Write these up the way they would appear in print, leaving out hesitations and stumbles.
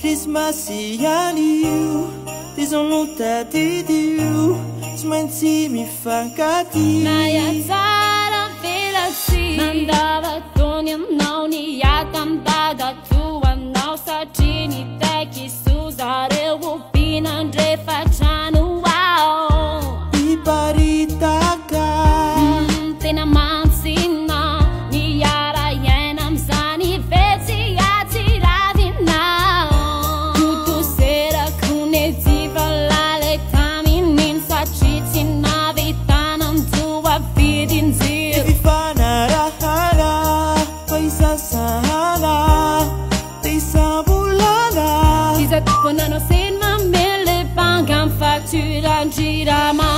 Christmas ianio ty zao no tadidio tsy maintsy mifankatia Nayatsara velatsy mandava-taony aminao niata midadatoanao satria nitaiky sozareo ompinandrefatrano ao iparitaka tena mantsina niara iaina am'izany vetsy atsiravinao totoserako nejiva lale tamin'iny satria tsy navitana amjoa vidinjiro fifanarahana fa isasahana te isabolana izatokonanao seny mamele banga am facturan-drama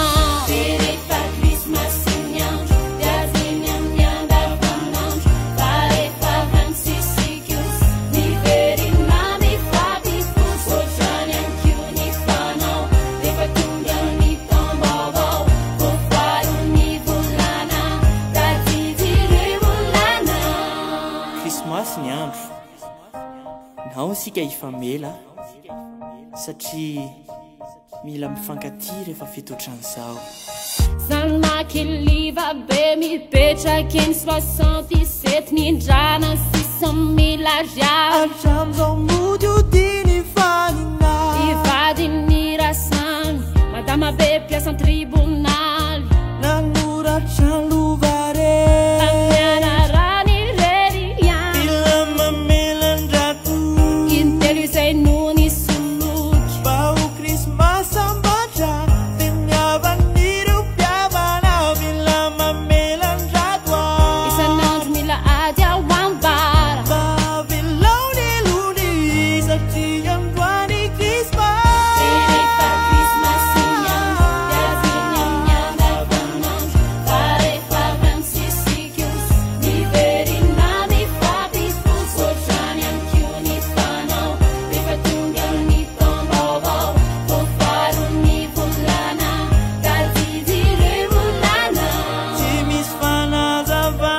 Krismasy ny andro nao sika ifamela satria mila mifankatia rehefa fitoatran'izao zanakiliva be mipetraky ny 67 nindrana sisa mila riary atram'izao mody odiny fanina ivadiny rasany madama be mpiasa an-tribonaly nanoratra ny lovare amiana rany rery iany mila mamelan-drato intelo izay no ny soloky mba ho krismasy ambatra te miavan'ireo mpiavana mila mamelan-drato isan'andro mila ady ao ambara mba velony lony satria androany krismasy tsy misy fanazava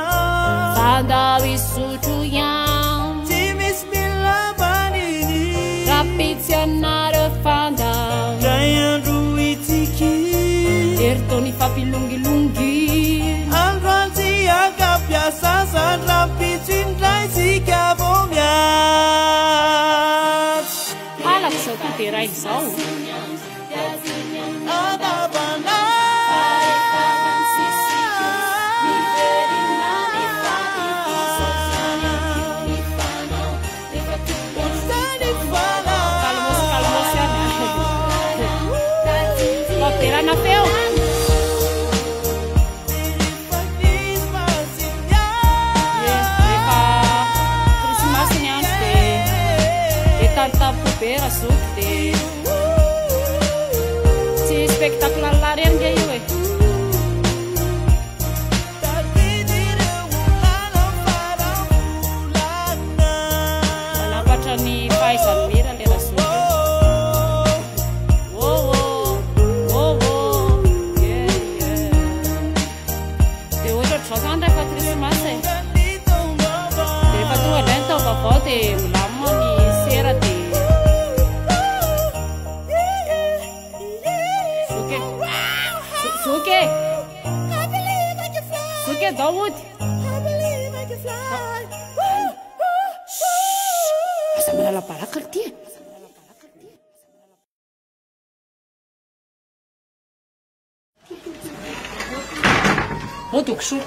andao isotro iany tsy misy milavaniny rapitsy anareo fandao ray andro itsiki eritony fampilongilongy andro antsy akapiasa sandrampitsindray sika vo miatsy alaka zao toterainy zao adavana kalmosy any faterana feo rehefa krismasy ny andro de tantapobé razoky de tsy spectacle larenge io e manapatra ny fahaizany mira le razoky de ohatra zao zany rehefa krismasy e de rehefa tonga indray ny tao vaovao de milamina ny sera de zoky zoky zao ody asa manala baraka ty e odoko so